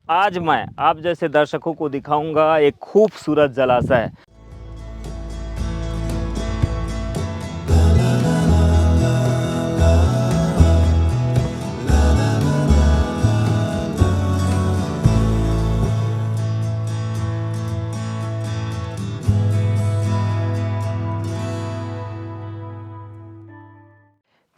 आज मैं आप जैसे दर्शकों को दिखाऊंगा एक खूबसूरत जलाशय।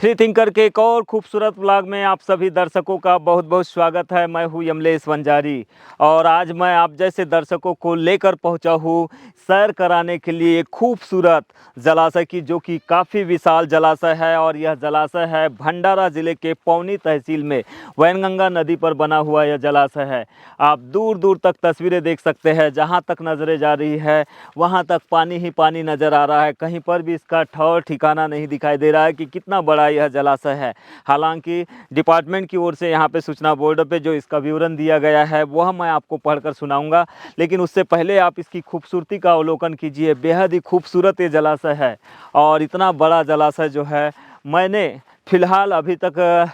फ्री थिंकर के एक और खूबसूरत व्लॉग में आप सभी दर्शकों का बहुत बहुत स्वागत है। मैं हूं यमलेश वंजारी और आज मैं आप जैसे दर्शकों को लेकर पहुंचा हूं सैर कराने के लिए एक खूबसूरत जलाशय की, जो कि काफ़ी विशाल जलाशय है। और यह जलाशय है भंडारा ज़िले के पौनी तहसील में वैनगंगा नदी पर बना हुआ यह जलाशय है। आप दूर दूर तक तस्वीरें देख सकते हैं, जहाँ तक नज़रें जा रही है वहाँ तक पानी ही पानी नज़र आ रहा है। कहीं पर भी इसका ठौर ठिकाना नहीं दिखाई दे रहा है कि कितना बड़ा यह जलाशय है। हालांकि डिपार्टमेंट की ओर से यहाँ पे सूचना बोर्ड पे जो इसका विवरण दिया गया है वह मैं आपको पढ़कर सुनाऊंगा, लेकिन उससे पहले आप इसकी खूबसूरती का अवलोकन कीजिए। बेहद ही खूबसूरत ये जलाशय है और इतना बड़ा जलाशय जो है मैंने फ़िलहाल अभी तक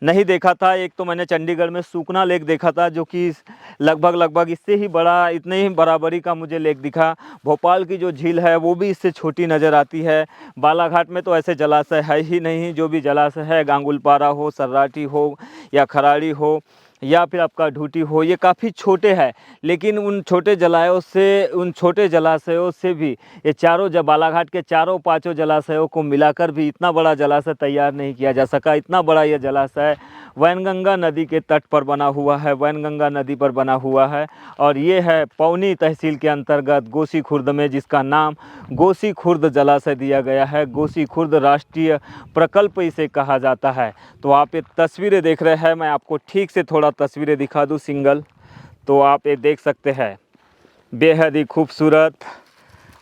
नहीं देखा था। एक तो मैंने चंडीगढ़ में सूखना लेक देखा था, जो कि लगभग इससे ही बड़ा, इतने ही बराबरी का मुझे लेक दिखा। भोपाल की जो झील है वो भी इससे छोटी नज़र आती है। बालाघाट में तो ऐसे जलाशय है ही नहीं। जो भी जलाशय है, गांगुलपारा हो, सर्राटी हो या खराड़ी हो या फिर आपका ढूटी हो, ये काफ़ी छोटे हैं। लेकिन उन छोटे जलाशयों से भी ये चारों जब बालाघाट के चारों पांचों जलाशयों को मिलाकर भी इतना बड़ा जलाशय तैयार नहीं किया जा सका। इतना बड़ा यह जलाशय वैनगंगा नदी के तट पर बना हुआ है, वैनगंगा नदी पर बना हुआ है। और ये है पौनी तहसील के अंतर्गत गोसी खुर्द में, जिसका नाम गोसी खुर्द जलाशय दिया गया है। गोसी खुर्द राष्ट्रीय प्रकल्प इसे कहा जाता है। तो आप ये तस्वीरें देख रहे हैं, मैं आपको ठीक से थोड़ा तस्वीरें दिखा दूं सिंगल, तो आप ये देख सकते हैं। बेहद ही खूबसूरत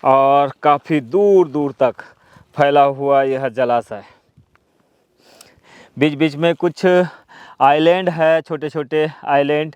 और काफ़ी दूर दूर तक फैला हुआ यह जलाशय। बीच बीच में कुछ आइलैंड है, छोटे छोटे आइलैंड।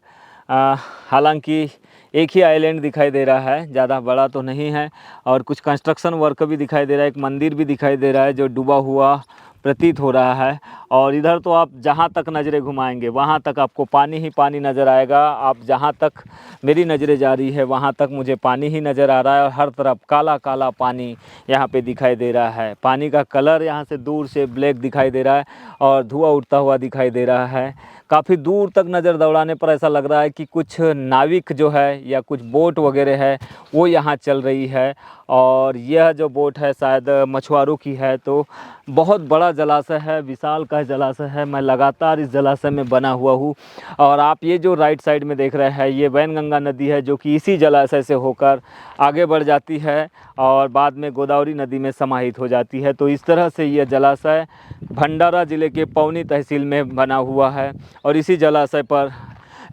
हालांकि एक ही आइलैंड दिखाई दे रहा है, ज़्यादा बड़ा तो नहीं है। और कुछ कंस्ट्रक्शन वर्क भी दिखाई दे रहा है। एक मंदिर भी दिखाई दे रहा है जो डूबा हुआ प्रतीत हो रहा है। और इधर तो आप जहाँ तक नज़रें घुमाएंगे वहाँ तक आपको पानी ही पानी नज़र आएगा। आप जहाँ तक मेरी नज़रें जा रही है वहाँ तक मुझे पानी ही नज़र आ रहा है और हर तरफ काला काला पानी यहाँ पे दिखाई दे रहा है। पानी का कलर यहाँ से दूर से ब्लैक दिखाई दे रहा है और धुआं उठता हुआ दिखाई दे रहा है। काफ़ी दूर तक नज़र दौड़ाने पर ऐसा लग रहा है कि कुछ नाविक जो है या कुछ बोट वगैरह है वो यहाँ चल रही है। और यह जो बोट है शायद मछुआरों की है। तो बहुत बड़ा जलाशय है, विशाल का जलाशय है। मैं लगातार इस जलाशय में बना हुआ हूँ। और आप ये जो राइट साइड में देख रहे हैं ये वैनगंगा नदी है, जो कि इसी जलाशय से होकर आगे बढ़ जाती है और बाद में गोदावरी नदी में समाहित हो जाती है। तो इस तरह से यह जलाशय भंडारा ज़िले के पौनी तहसील में बना हुआ है और इसी जलाशय पर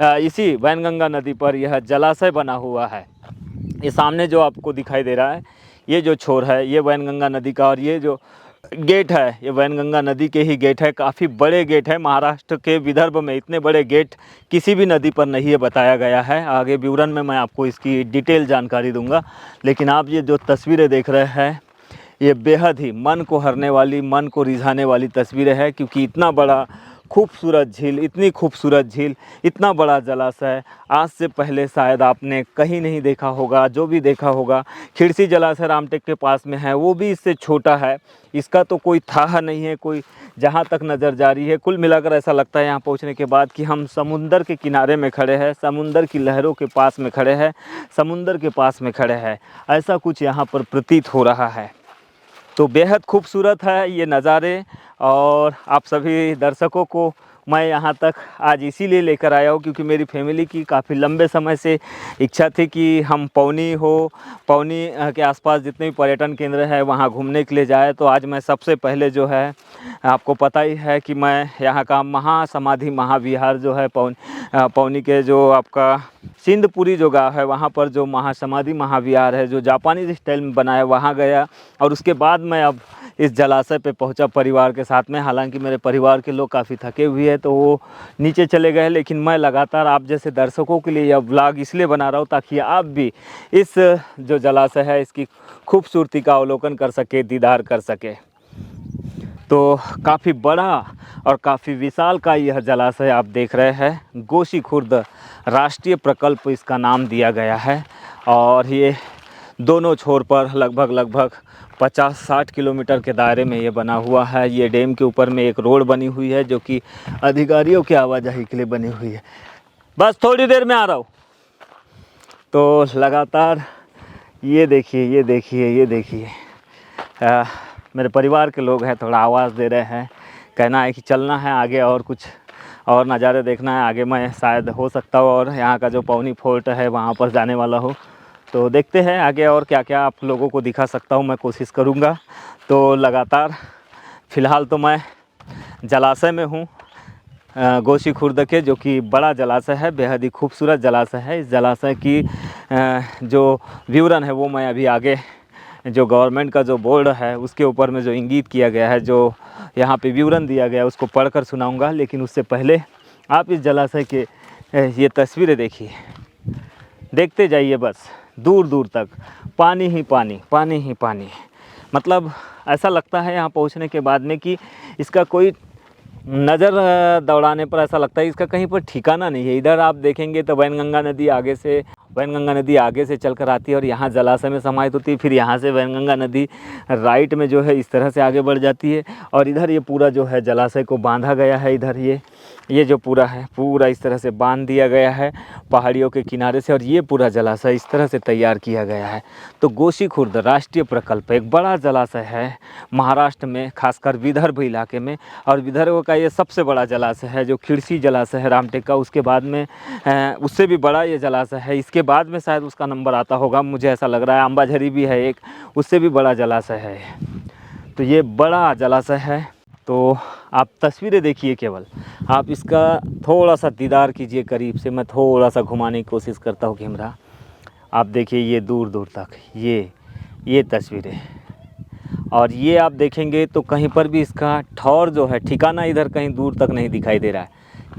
इसी वैनगंगा नदी पर यह जलाशय बना हुआ है। ये सामने जो आपको दिखाई दे रहा है ये जो छोर है ये वैनगंगा नदी का, और ये जो गेट है ये वैनगंगा नदी के ही गेट है। काफ़ी बड़े गेट है। महाराष्ट्र के विदर्भ में इतने बड़े गेट किसी भी नदी पर नहीं है बताया गया है। आगे विवरण में मैं आपको इसकी डिटेल जानकारी दूंगा। लेकिन आप ये जो तस्वीरें देख रहे हैं ये बेहद ही मन को हरने वाली, मन को रिझाने वाली तस्वीरें हैं, क्योंकि इतना बड़ा खूबसूरत झील, इतनी खूबसूरत झील, इतना बड़ा जलाशय आज से पहले शायद आपने कहीं नहीं देखा होगा। जो भी देखा होगा खिड़सी जलाशय रामटेक के पास में है, वो भी इससे छोटा है। इसका तो कोई थाह नहीं है, कोई जहाँ तक नज़र जा रही है। कुल मिलाकर ऐसा लगता है यहाँ पहुँचने के बाद कि हम समुंदर के किनारे में खड़े हैं, समुंदर की लहरों के पास में खड़े हैं, समुंदर के पास में खड़े हैं। ऐसा कुछ यहाँ पर प्रतीत हो रहा है। तो बेहद खूबसूरत है ये नज़ारे। और आप सभी दर्शकों को मैं यहाँ तक आज इसीलिए लेकर आया हूँ क्योंकि मेरी फैमिली की काफ़ी लंबे समय से इच्छा थी कि हम पौनी के आसपास जितने भी पर्यटन केंद्र है वहाँ घूमने के लिए जाए। तो आज मैं सबसे पहले जो है, आपको पता ही है कि मैं यहाँ का महासमाधि महाविहार जो है पौनी के जो आपका सिंधपुरी जो गाँव है वहाँ पर जो महासमाधि महाविहार है जो जापानी स्टाइल में बना है वहाँ गया। और उसके बाद मैं अब इस जलाशय पे पहुंचा परिवार के साथ में। हालांकि मेरे परिवार के लोग काफ़ी थके हुए हैं तो वो नीचे चले गए, लेकिन मैं लगातार आप जैसे दर्शकों के लिए यह व्लॉग इसलिए बना रहा हूँ ताकि आप भी इस जो जलाशय है इसकी खूबसूरती का अवलोकन कर सके, दीदार कर सके। तो काफ़ी बड़ा और काफ़ी विशाल का यह जलाशय आप देख रहे हैं। गोसीखुर्द राष्ट्रीय प्रकल्प इसका नाम दिया गया है और ये दोनों छोर पर लगभग 50-60 किलोमीटर के दायरे में ये बना हुआ है। ये डैम के ऊपर में एक रोड बनी हुई है जो कि अधिकारियों की आवाजाही के लिए बनी हुई है। बस थोड़ी देर में आ रहा हूँ। तो लगातार ये देखिए मेरे परिवार के लोग हैं, थोड़ा आवाज़ दे रहे हैं। कहना है कि चलना है आगे और कुछ और नज़ारे देखना है आगे। मैं शायद हो सकता हो और यहाँ का जो पौनी फोर्ट है वहाँ पर जाने वाला हो। तो देखते हैं आगे और क्या क्या आप लोगों को दिखा सकता हूँ, मैं कोशिश करूँगा। तो लगातार फ़िलहाल तो मैं जलाशय में हूँ गोसीखुर्द के, जो कि बड़ा जलाशय है, बेहद ही खूबसूरत जलाशय है। इस जलाशय की जो विवरण है वो मैं अभी आगे जो गवर्नमेंट का जो बोर्ड है उसके ऊपर में जो इंगित किया गया है, जो यहाँ पे विवरण दिया गया है उसको पढ़कर सुनाऊंगा। लेकिन उससे पहले आप इस जलाशय के ये तस्वीरें देखिए, देखते जाइए। बस दूर दूर तक पानी ही पानी, पानी ही पानी। मतलब ऐसा लगता है यहाँ पहुँचने के बाद में कि इसका कोई नज़र दौड़ाने पर ऐसा लगता है इसका कहीं पर ठिकाना नहीं है। इधर आप देखेंगे तो वैनगंगा नदी आगे से चलकर आती है और यहाँ जलाशय में समाहित होती है। फिर यहाँ से वैनगंगा नदी राइट में जो है इस तरह से आगे बढ़ जाती है और इधर ये पूरा जो है जलाशय को बांधा गया है। इधर ये जो पूरा है पूरा इस तरह से बांध दिया गया है पहाड़ियों के किनारे से, और ये पूरा जलाशय इस तरह से तैयार किया गया है। तो गोसीखुर्द राष्ट्रीय प्रकल्प एक बड़ा जलाशय है महाराष्ट्र में, खासकर विदर्भ इलाके में। और विदर्भ का ये सबसे बड़ा जलाशय है जो खिड़सी जलाशय है रामटेक का। उसके बाद में उससे भी बड़ा ये जलाशय है। इसके बाद में शायद उसका नंबर आता होगा, मुझे ऐसा लग रहा है। अंबाझरी भी है एक, उससे भी बड़ा जलाशय है। तो ये बड़ा जलाशय है। तो आप तस्वीरें देखिए, केवल आप इसका थोड़ा सा दीदार कीजिए करीब से। मैं थोड़ा सा घुमाने की कोशिश करता हूँ कैमरा। आप देखिए ये दूर दूर तक ये तस्वीरें, और ये आप देखेंगे तो कहीं पर भी इसका ठौर जो है ठिकाना इधर कहीं दूर तक नहीं दिखाई दे रहा है,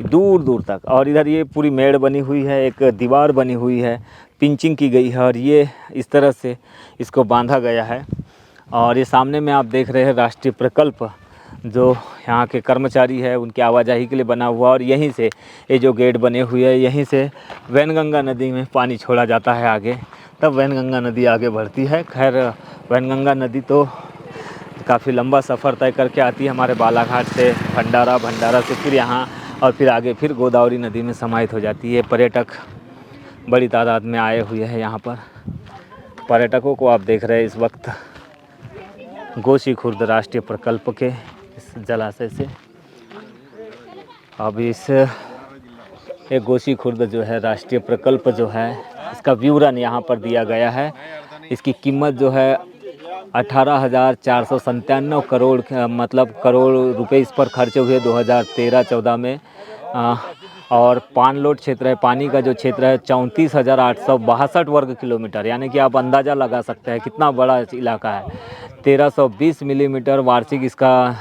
दूर दूर तक। और इधर ये पूरी मेड़ बनी हुई है, एक दीवार बनी हुई है, पिंचिंग की गई है और ये इस तरह से इसको बांधा गया है। और ये सामने में आप देख रहे हैं राष्ट्रीय प्रकल्प जो यहाँ के कर्मचारी है उनकी आवाजाही के लिए बना हुआ। और यहीं से ये जो गेट बने हुए हैं यहीं से वैनगंगा नदी में पानी छोड़ा जाता है आगे, तब वैनगंगा नदी आगे बढ़ती है। खैर वैनगंगा नदी तो काफ़ी लंबा सफ़र तय करके आती है हमारे बालाघाट से भंडारा से फिर यहाँ और फिर आगे फिर गोदावरी नदी में समाहित हो जाती है। पर्यटक बड़ी तादाद में आए हुए हैं यहाँ पर। पर्यटकों को आप देख रहे हैं इस वक्त गोसीखुर्द राष्ट्रीय प्रकल्प के इस जलाशय से। अब इस एक गोसीखुर्द जो है राष्ट्रीय प्रकल्प जो है इसका विवरण यहाँ पर दिया गया है। इसकी कीमत जो है 18,497 करोड़ मतलब करोड़ रुपए इस पर खर्च हुए 2013-14 में। और पानलोट क्षेत्र है, पानी का जो क्षेत्र है 34,862 वर्ग किलोमीटर, यानी कि आप अंदाज़ा लगा सकते हैं कितना बड़ा इलाका है। 1320 मिलीमीटर वार्षिक इसका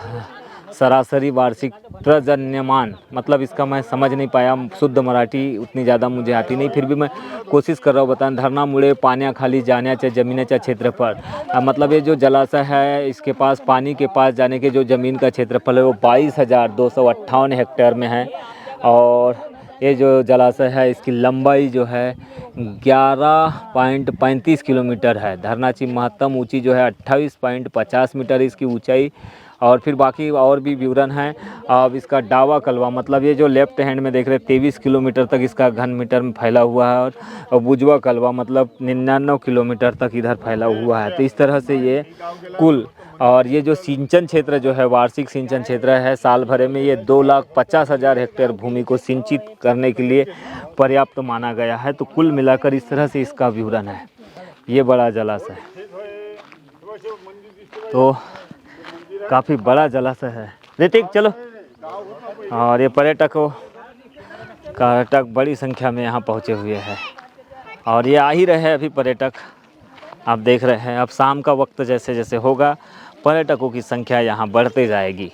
सरासरी वार्षिक प्रजन्यमान, मतलब इसका मैं समझ नहीं पाया, शुद्ध मराठी उतनी ज़्यादा मुझे आती नहीं, फिर भी मैं कोशिश कर रहा हूँ बताना। धरणा मुळे पाण्या खाली जाण्याच्या जमिनीच्या क्षेत्रफळ, मतलब ये जो जलाशय है इसके पास पानी के पास जाने के जो ज़मीन का क्षेत्रफल है वो 22,258 हेक्टेयर में है। और ये जो जलाशय है इसकी लंबाई जो है 11.35 किलोमीटर है। धरनाची महत्तम ऊंची जो है 28.50 मीटर इसकी ऊंचाई। और फिर बाकी और भी विवरण है। अब इसका डावा कलवा, मतलब ये जो लेफ्ट हैंड में देख रहे हैं 23 किलोमीटर तक इसका घन मीटर में फैला हुआ है, और बुजवा कलवा मतलब 99 किलोमीटर तक इधर फैला हुआ है। तो इस तरह से ये कुल, और ये जो सिंचन क्षेत्र जो है वार्षिक सिंचन क्षेत्र है, साल भर में ये 2,50,000 हेक्टेयर भूमि को सिंचित करने के लिए पर्याप्त माना गया है। तो कुल मिलाकर इस तरह से इसका विवरण है। ये बड़ा जलाशय तो काफ़ी बड़ा जलाशय है। ऋतिक चलो। और ये पर्यटक बड़ी संख्या में यहाँ पहुँचे हुए हैं और ये आ ही रहे हैं अभी पर्यटक, आप देख रहे हैं। अब शाम का वक्त जैसे जैसे होगा पर्यटकों की संख्या यहाँ बढ़ते जाएगी।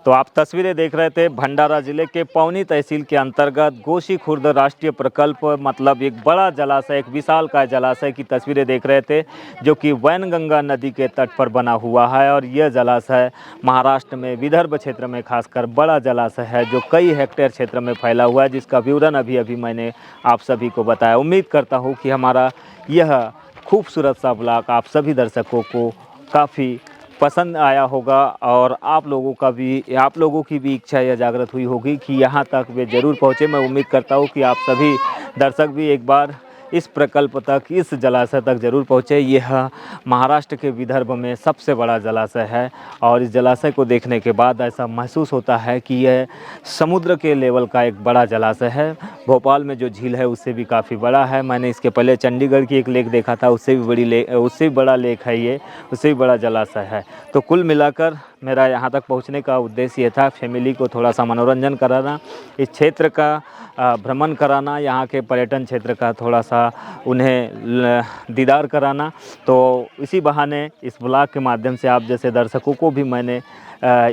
तो आप तस्वीरें देख रहे थे भंडारा जिले के पौनी तहसील के अंतर्गत गोशी खुर्द राष्ट्रीय प्रकल्प, मतलब एक बड़ा जलाशय, एक विशालकाय जलाशय की तस्वीरें देख रहे थे, जो कि वैनगंगा नदी के तट पर बना हुआ है। और यह जलाशय महाराष्ट्र में विदर्भ क्षेत्र में खासकर बड़ा जलाशय है, जो कई हेक्टेयर क्षेत्र में फैला हुआ है, जिसका विवरण अभी मैंने आप सभी को बताया। उम्मीद करता हूँ कि हमारा यह खूबसूरत सा ब्लॉग आप सभी दर्शकों को काफ़ी पसंद आया होगा, और आप लोगों की भी इच्छा यह जागृत हुई होगी कि यहाँ तक वे ज़रूर पहुँचे। मैं उम्मीद करता हूँ कि आप सभी दर्शक भी एक बार इस प्रकल्प तक, इस जलाशय तक ज़रूर पहुँचे। यह महाराष्ट्र के विदर्भ में सबसे बड़ा जलाशय है, और इस जलाशय को देखने के बाद ऐसा महसूस होता है कि यह समुद्र के लेवल का एक बड़ा जलाशय है। भोपाल में जो झील है उससे भी काफ़ी बड़ा है। मैंने इसके पहले चंडीगढ़ की एक लेक देखा था, उससे भी बड़ा लेक है ये, उससे भी बड़ा जलाशय है। तो कुल मिलाकर मेरा यहाँ तक पहुँचने का उद्देश्य ये था, फैमिली को थोड़ा सा मनोरंजन कराना, इस क्षेत्र का भ्रमण कराना, यहाँ के पर्यटन क्षेत्र का थोड़ा सा उन्हें दीदार कराना। तो इसी बहाने इस ब्लॉग के माध्यम से आप जैसे दर्शकों को भी मैंने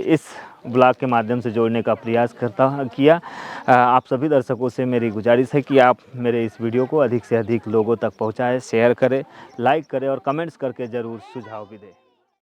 इस ब्लॉग के माध्यम से जोड़ने का प्रयास किया। आप सभी दर्शकों से मेरी गुजारिश है कि आप मेरे इस वीडियो को अधिक से अधिक लोगों तक पहुँचाएँ, शेयर करें, लाइक करें और कमेंट्स करके ज़रूर सुझाव भी दें।